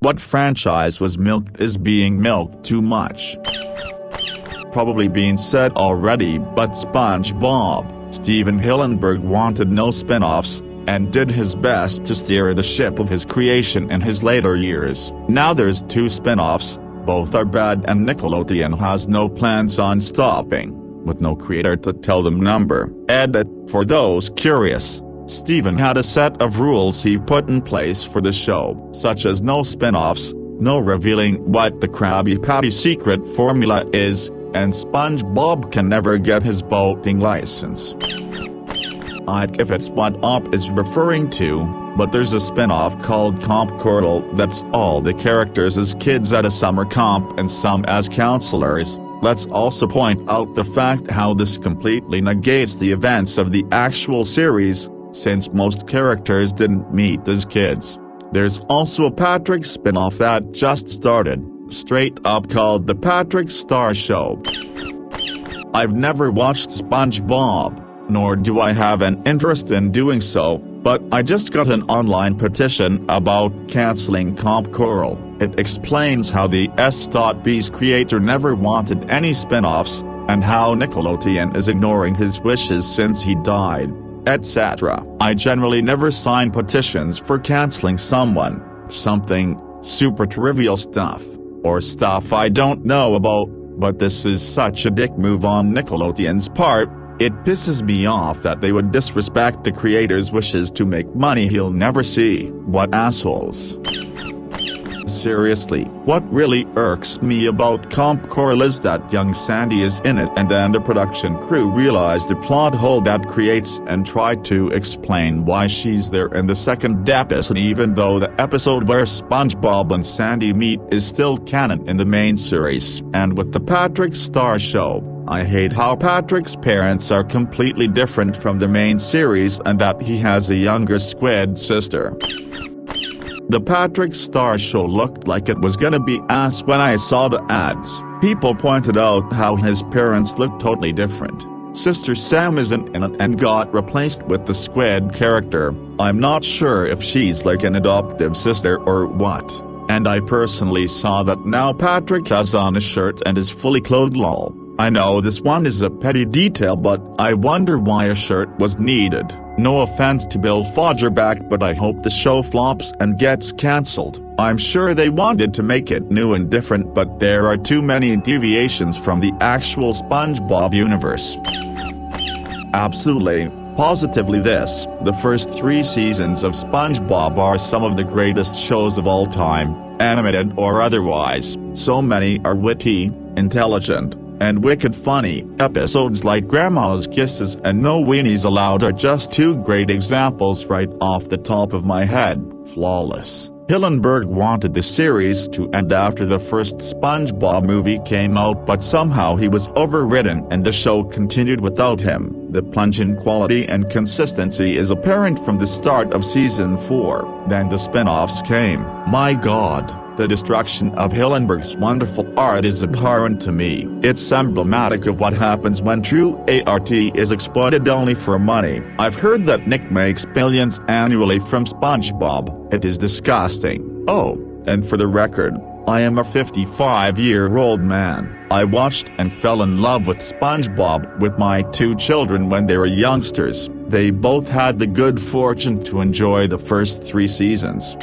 What franchise was milked is being milked too much? Probably been said already, but SpongeBob, Steven Hillenburg wanted no spin-offs, and did his best to steer the ship of his creation in his later years. Now there's 2 spin-offs, both are bad, and Nickelodeon has no plans on stopping, with no creator to tell them number. Edit: for those curious, Steven had a set of rules he put in place for the show, such as no spin-offs, no revealing what the Krabby Patty secret formula is, and SpongeBob can never get his boating license. I'd give it's what Op is referring to, but there's a spin-off called Comp Coral that's all the characters as kids at a summer camp and some as counselors. Let's also point out the fact how this completely negates the events of the actual series, since most characters didn't meet as kids. There's also a Patrick spin-off that just started, straight up called The Patrick Star Show. I've never watched SpongeBob, nor do I have an interest in doing so, but I just got an online petition about canceling Comp Coral. It explains how the S.B's creator never wanted any spin-offs, and how Nickelodeon is ignoring his wishes since he died, etc. I generally never sign petitions for canceling something super trivial stuff, or stuff I don't know about, but this is such a dick move on Nickelodeon's part. It pisses me off that they would disrespect the creator's wishes to make money he'll never see. What assholes. Seriously, what really irks me about Comp Coral is that young Sandy is in it and then the production crew realize the plot hole that creates and try to explain why she's there in the second episode, even though the episode where SpongeBob and Sandy meet is still canon in the main series. And with the Patrick Star Show, I hate how Patrick's parents are completely different from the main series and that he has a younger squid sister. The Patrick Star Show looked like it was gonna be ass when I saw the ads. People pointed out how his parents looked totally different. Sister Sam isn't in it and got replaced with the squid character. I'm not sure if she's like an adoptive sister or what. And I personally saw that now Patrick has on a shirt and is fully clothed. Lol. I know this one is a petty detail, but I wonder why a shirt was needed. No offense to Bill Fodgerback, but I hope the show flops and gets cancelled. I'm sure they wanted to make it new and different, but there are too many deviations from the actual SpongeBob universe. Absolutely, positively this, the first 3 seasons of SpongeBob are some of the greatest shows of all time, animated or otherwise. So many are witty, intelligent, and wicked funny. Episodes like Grandma's Kisses and No Weenies Allowed are just 2 great examples right off the top of my head. Flawless. Hillenburg wanted the series to end after the first SpongeBob movie came out, but somehow he was overridden and the show continued without him. The plunge in quality and consistency is apparent from the start of season 4, then the spin-offs came. My god. The destruction of Hillenburg's wonderful art is abhorrent to me. It's emblematic of what happens when true art is exploited only for money. I've heard that Nick makes billions annually from SpongeBob. It is disgusting. Oh, and for the record, I am a 55-year-old man. I watched and fell in love with SpongeBob with my 2 children when they were youngsters. They both had the good fortune to enjoy the first 3 seasons.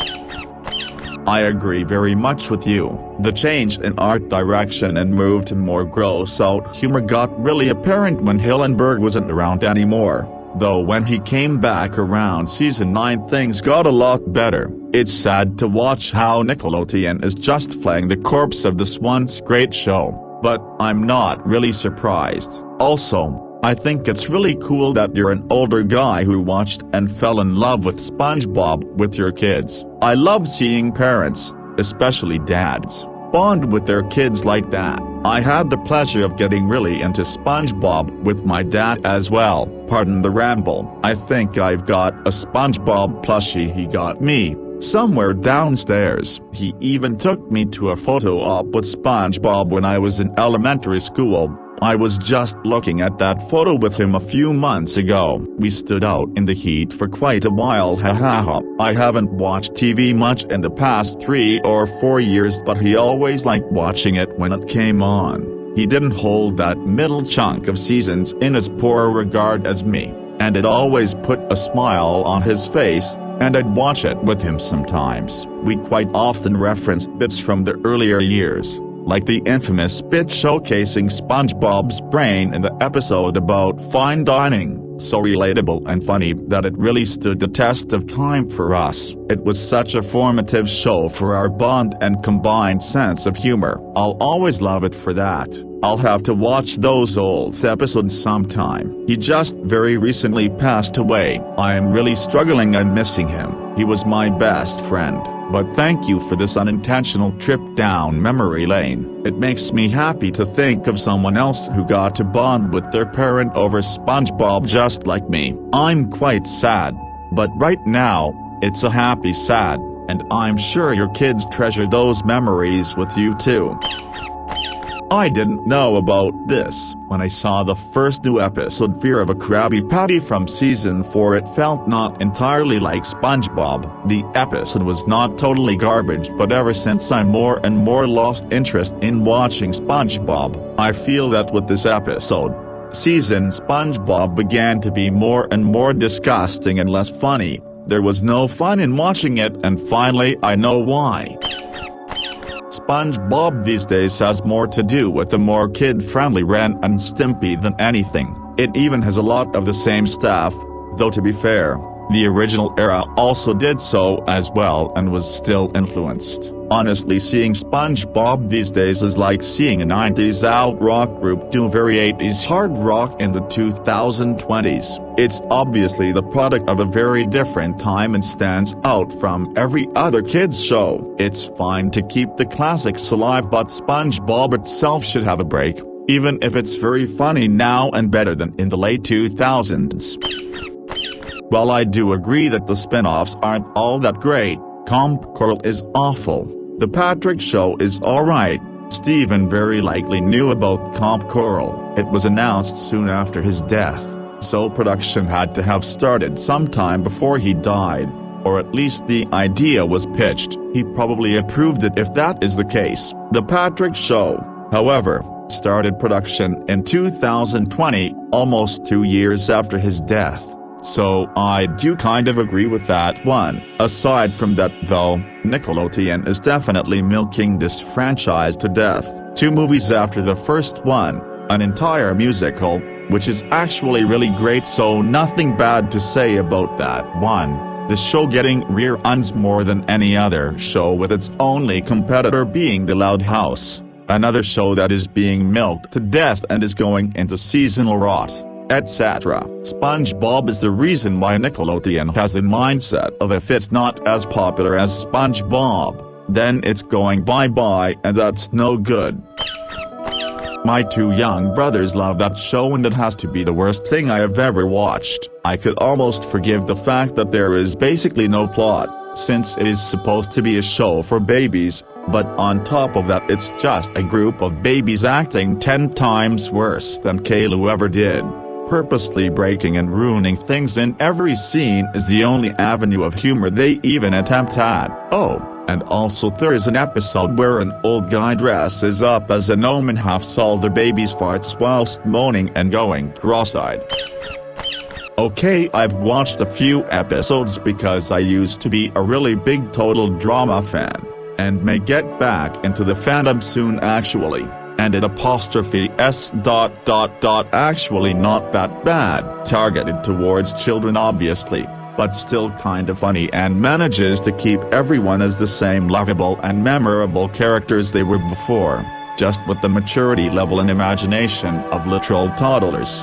I agree very much with you. The change in art direction and move to more gross-out humor got really apparent when Hillenburg wasn't around anymore, though when he came back around season 9 things got a lot better. It's sad to watch how Nickelodeon is just flaying the corpse of this once great show, but I'm not really surprised. Also, I think it's really cool that you're an older guy who watched and fell in love with SpongeBob with your kids. I love seeing parents, especially dads, bond with their kids like that. I had the pleasure of getting really into SpongeBob with my dad as well. Pardon the ramble. I think I've got a SpongeBob plushie he got me, somewhere downstairs. He even took me to a photo op with SpongeBob when I was in elementary school. I was just looking at that photo with him a few months ago. We stood out in the heat for quite a while, hahaha. I haven't watched TV much in the past 3 or 4 years, but he always liked watching it when it came on. He didn't hold that middle chunk of seasons in as poor regard as me, and it always put a smile on his face, and I'd watch it with him sometimes. We quite often referenced bits from the earlier years, like the infamous bit showcasing SpongeBob's brain in the episode about fine dining, so relatable and funny that it really stood the test of time for us. It was such a formative show for our bond and combined sense of humor. I'll always love it for that. I'll have to watch those old episodes sometime. He just very recently passed away. I am really struggling and missing him. He was my best friend. But thank you for this unintentional trip down memory lane. It makes me happy to think of someone else who got to bond with their parent over SpongeBob just like me. I'm quite sad. But right now, it's a happy sad, and I'm sure your kids treasure those memories with you too. I didn't know about this. When I saw the first new episode, Fear of a Krabby Patty from season 4, it felt not entirely like SpongeBob. The episode was not totally garbage, but ever since I more and more lost interest in watching SpongeBob, I feel that with this episode, season SpongeBob began to be more and more disgusting and less funny. There was no fun in watching it, and finally I know why. SpongeBob these days has more to do with the more kid-friendly Ren and Stimpy than anything. It even has a lot of the same staff, though to be fair, the original era also did so as well and was still influenced. Honestly, seeing SpongeBob these days is like seeing a 90s alt rock group do very 80s hard rock in the 2020s. It's obviously the product of a very different time and stands out from every other kids show. It's fine to keep the classics alive, but SpongeBob itself should have a break, even if it's very funny now and better than in the late 2000s. While I do agree that the spin-offs aren't all that great, Comp Coral is awful. The Patrick Show is alright. Steven very likely knew about Comp Coral. It was announced soon after his death, so production had to have started sometime before he died, or at least the idea was pitched. He probably approved it if that is the case. The Patrick Show, however, started production in 2020, almost 2 years after his death. So I do kind of agree with that one. Aside from that though, Nickelodeon is definitely milking this franchise to death. 2 movies after the first one, an entire musical, which is actually really great, so nothing bad to say about that one. The show getting reruns more than any other show, with its only competitor being The Loud House, another show that is being milked to death and is going into seasonal rot, etc. SpongeBob is the reason why Nickelodeon has a mindset of if it's not as popular as SpongeBob, then it's going bye-bye, and that's no good. My 2 young brothers love that show, and it has to be the worst thing I have ever watched. I could almost forgive the fact that there is basically no plot, since it is supposed to be a show for babies, but on top of that it's just a group of babies acting 10 times worse than Caillou ever did. Purposely breaking and ruining things in every scene is the only avenue of humor they even attempt at. Oh, and also there is an episode where an old guy dresses up as a gnome and huffs all the baby's farts whilst moaning and going cross-eyed. Okay, I've watched a few episodes because I used to be a really big total drama fan, and may get back into the fandom soon actually. And it apostrophe s ... actually not that bad, targeted towards children obviously, but still kinda funny and manages to keep everyone as the same lovable and memorable characters they were before, just with the maturity level and imagination of literal toddlers.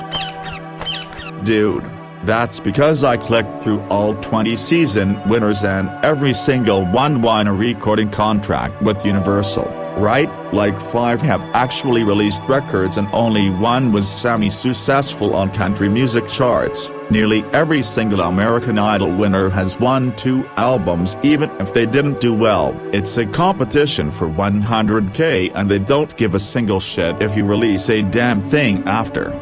Dude, that's because I clicked through all 20 season winners and every single one won a recording contract with Universal. right? Like 5 have actually released records and only 1 was semi-successful on country music charts. Nearly every single American Idol winner has 1-2 albums even if they didn't do well. It's a competition for 100K and they don't give a single shit if you release a damn thing after.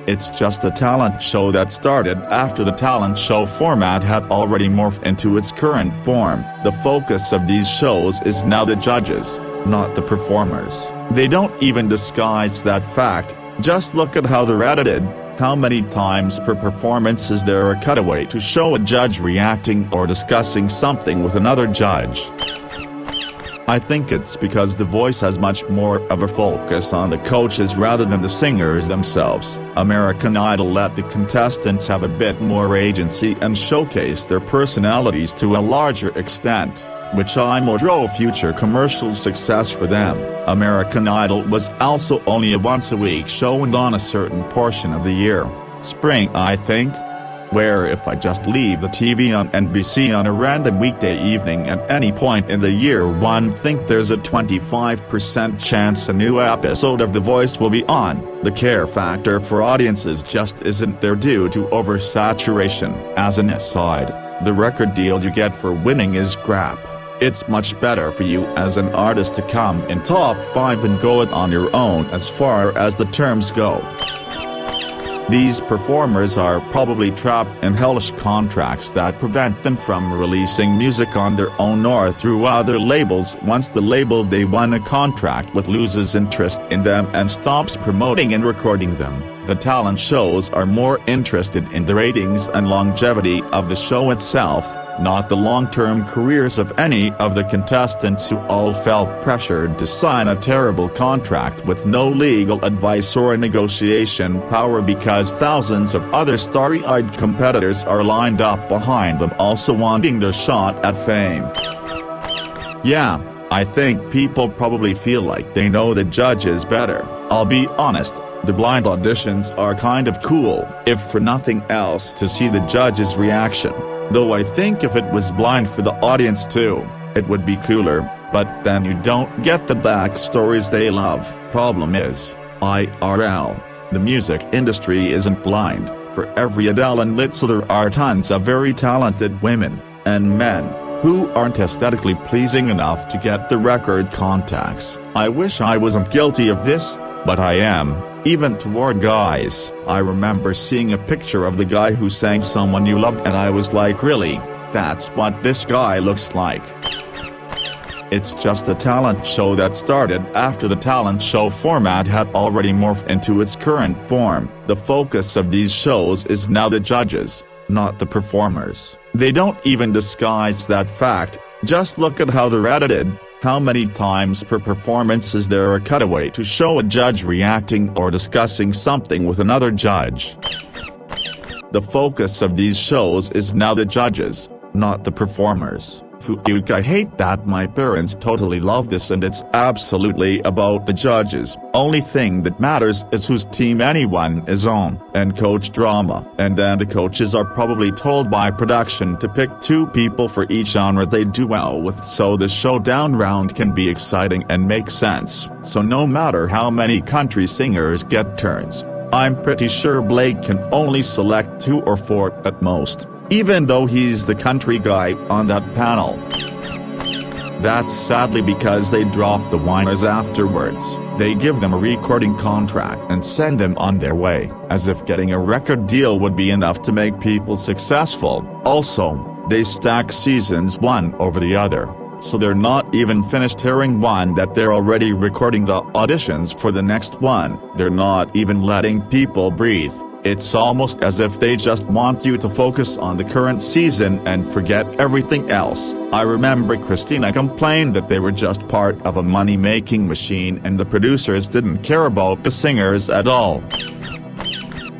It's just a talent show that started after the talent show format had already morphed into its current form. The focus of these shows is now the judges, not the performers. They don't even disguise that fact. Just look at how they're edited. How many times per performance is there a cutaway to show a judge reacting or discussing something with another judge? I think it's because The Voice has much more of a focus on the coaches rather than the singers themselves. American Idol let the contestants have a bit more agency and showcase their personalities to a larger extent, which drove future commercial success for them. American Idol was also only a once-a-week show and on a certain portion of the year, spring I think, where if I just leave the TV on NBC on a random weekday evening at any point in the year one think there's a 25% chance a new episode of The Voice will be on. The care factor for audiences just isn't there due to oversaturation. As an aside, the record deal you get for winning is crap. It's much better for you as an artist to come in top 5 and go it on your own as far as the terms go. These performers are probably trapped in hellish contracts that prevent them from releasing music on their own or through other labels once the label they won a contract with loses interest in them and stops promoting and recording them. The talent shows are more interested in the ratings and longevity of the show itself, not the long-term careers of any of the contestants who all felt pressured to sign a terrible contract with no legal advice or negotiation power because thousands of other starry-eyed competitors are lined up behind them also wanting their shot at fame. Yeah, I think people probably feel like they know the judges better. I'll be honest, the blind auditions are kind of cool, if for nothing else to see the judges' reaction. Though I think if it was blind for the audience too, it would be cooler, but then you don't get the backstories they love. Problem is, IRL, the music industry isn't blind. For every Adele and Lizzo there are tons of very talented women, and men, who aren't aesthetically pleasing enough to get the record contacts. I wish I wasn't guilty of this, but I am. Even toward guys. I remember seeing a picture of the guy who sang Someone You Loved and I was like, really? That's what this guy looks like. It's just a talent show that started after the talent show format had already morphed into its current form. The focus of these shows is now the judges, not the performers. They don't even disguise that fact. Just look at how they're edited. How many times per performance is there a cutaway to show a judge reacting or discussing something with another judge? The focus of these shows is now the judges, not the performers. I hate that my parents totally love this and it's absolutely about the judges. Only thing that matters is whose team anyone is on, and coach drama. And then the coaches are probably told by production to pick 2 people for each genre they do well with so the showdown round can be exciting and make sense. So no matter how many country singers get turns, I'm pretty sure Blake can only select 2 or 4 at most, even though he's the country guy on that panel. That's sadly because they drop the winners afterwards. They give them a recording contract and send them on their way, as if getting a record deal would be enough to make people successful. Also, they stack seasons one over the other, so they're not even finished hearing one that they're already recording the auditions for the next one. They're not even letting people breathe. It's almost as if they just want you to focus on the current season and forget everything else. I remember Christina complained that they were just part of a money-making machine and the producers didn't care about the singers at all.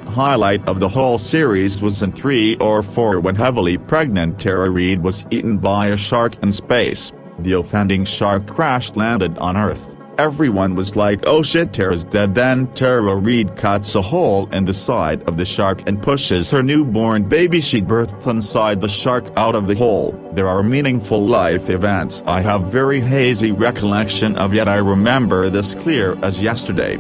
Highlight of the whole series was in 3 or 4 when heavily pregnant Tara Reid was eaten by a shark in space. The offending shark crash landed on Earth, Everyone was like, oh shit, Tara's dead. Then Tara Reid cuts a hole in the side of the shark and pushes her newborn baby she birthed inside the shark out of the hole. There are meaningful life events I have very hazy recollection of, yet I remember this clear as yesterday.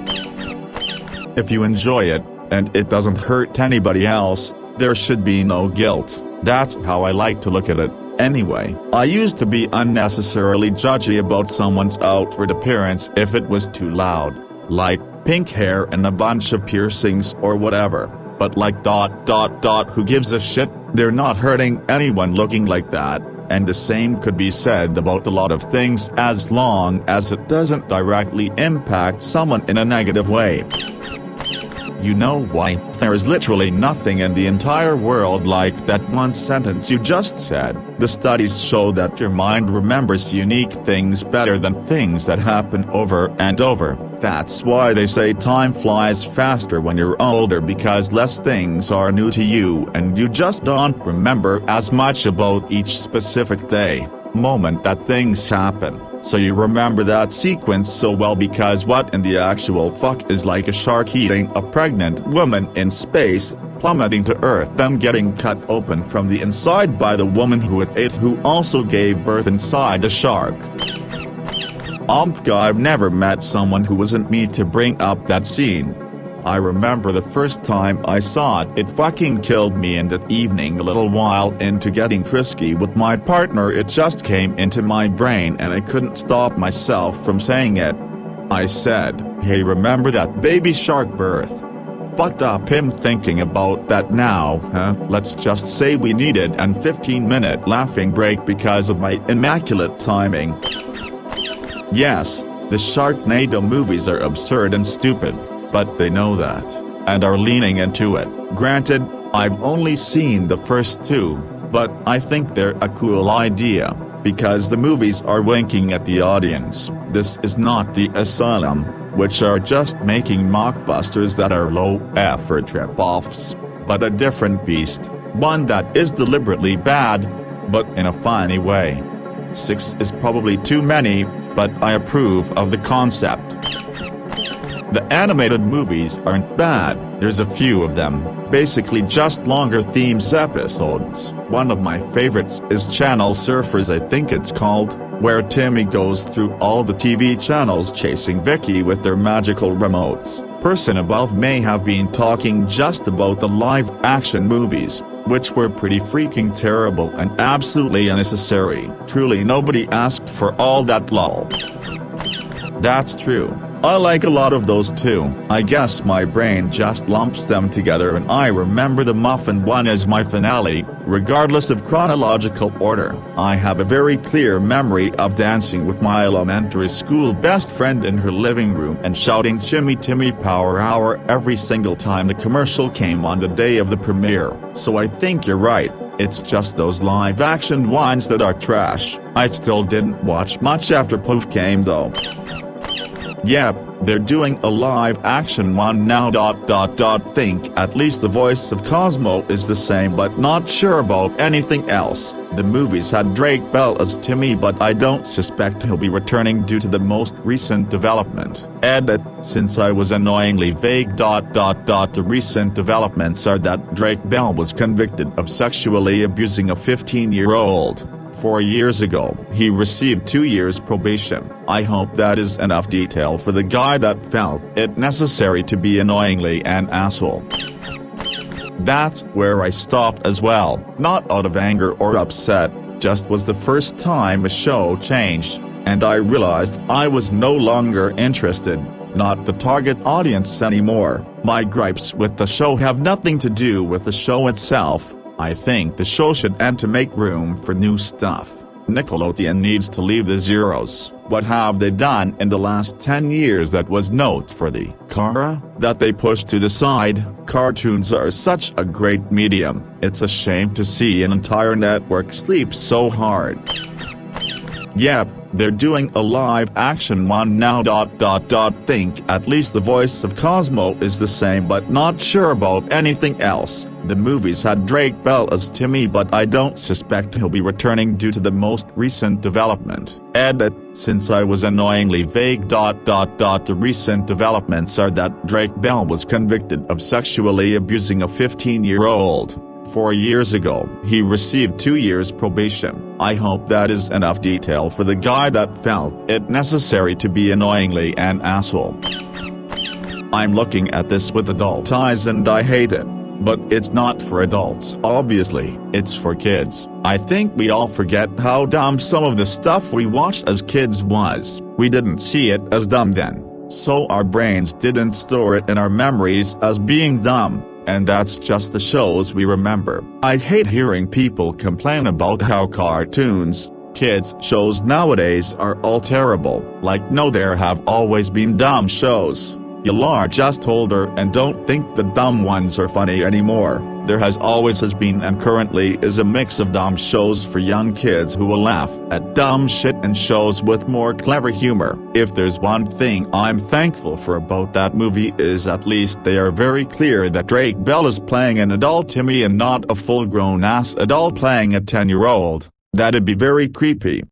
If you enjoy it, and it doesn't hurt anybody else, there should be no guilt. That's how I like to look at it. Anyway, I used to be unnecessarily judgy about someone's outward appearance if it was too loud, like pink hair and a bunch of piercings or whatever, but like ... who gives a shit? They're not hurting anyone looking like that, and the same could be said about a lot of things as long as it doesn't directly impact someone in a negative way. You know why? There is literally nothing in the entire world like that one sentence you just said. The studies show that your mind remembers unique things better than things that happen over and over. That's why they say time flies faster when you're older, because less things are new to you and you just don't remember as much about each specific day, moment that things happen. So you remember that sequence so well, because what in the actual fuck is like a shark eating a pregnant woman in space, plummeting to Earth, then getting cut open from the inside by the woman who it ate, who also gave birth inside a shark? I've never met someone who wasn't me to bring up that scene. I remember the first time I saw it, it fucking killed me, and that evening, a little while into getting frisky with my partner, it just came into my brain and I couldn't stop myself from saying it. I said, hey, remember that baby shark birth? Fucked up him thinking about that now, huh? Let's just say we needed an 15-minute laughing break because of my immaculate timing. Yes, the Sharknado movies are absurd and stupid, but they know that, and are leaning into it. Granted, I've only seen the first two, but I think they're a cool idea, because the movies are winking at the audience. This is not the Asylum, which are just making mockbusters that are low-effort rip-offs, but a different beast, one that is deliberately bad, but in a funny way. 6 is probably too many, but I approve of the concept. The animated movies aren't bad, there's a few of them, basically just longer themes episodes. One of my favorites is Channel Surfers, I think it's called, where Timmy goes through all the TV channels chasing Vicky with their magical remotes. Person above may have been talking just about the live-action movies, which were pretty freaking terrible and absolutely unnecessary. Truly nobody asked for all that lol. That's true. I like a lot of those too. I guess my brain just lumps them together and I remember the Muffin one as my finale, regardless of chronological order. I have a very clear memory of dancing with my elementary school best friend in her living room and shouting "Chimmy Timmy Power Hour" every single time the commercial came on the day of the premiere. So I think you're right, it's just those live-action ones that are trash. I still didn't watch much after Poof came though. Yep, they're doing a live-action one now. Think at least the voice of Cosmo is the same, but not sure about anything else. The movies had Drake Bell as Timmy, but I don't suspect he'll be returning due to the most recent development. Edit, since I was annoyingly vague. The recent developments are that Drake Bell was convicted of sexually abusing a 15-year-old. 4 years ago, he received 2 years probation. I hope that is enough detail for the guy that felt it necessary to be annoyingly an asshole. That's where I stopped as well, not out of anger or upset, just was the first time a show changed, and I realized I was no longer interested, not the target audience anymore. My gripes with the show have nothing to do with the show itself. I think the show should end to make room for new stuff. Nickelodeon needs to leave the zeros. What have they done in the last 10 years that was noteworthy? Kara, that they pushed to the side. Cartoons are such a great medium, it's a shame to see an entire network sleep so hard. Yep, they're doing a live-action one now. Think at least the voice of Cosmo is the same, but not sure about anything else. The movies had Drake Bell as Timmy, but I don't suspect he'll be returning due to the most recent development. Edit, since I was annoyingly vague. The recent developments are that Drake Bell was convicted of sexually abusing a 15-year-old. 4 years ago, he received 2 years probation. I hope that is enough detail for the guy that felt it necessary to be annoyingly an asshole. I'm looking at this with adult eyes and I hate it. But it's not for adults, obviously, it's for kids. I think we all forget how dumb some of the stuff we watched as kids was. We didn't see it as dumb then, so our brains didn't store it in our memories as being dumb. And that's just the shows we remember. I hate hearing people complain about how cartoons, kids shows nowadays are all terrible. Like, no, there have always been dumb shows. You are just older and don't think the dumb ones are funny anymore. There has been and currently is a mix of dumb shows for young kids who will laugh at dumb shit and shows with more clever humor. If there's one thing I'm thankful for about that movie is at least they are very clear that Drake Bell is playing an adult Timmy and not a full-grown ass adult playing a 10-year-old. That'd be very creepy.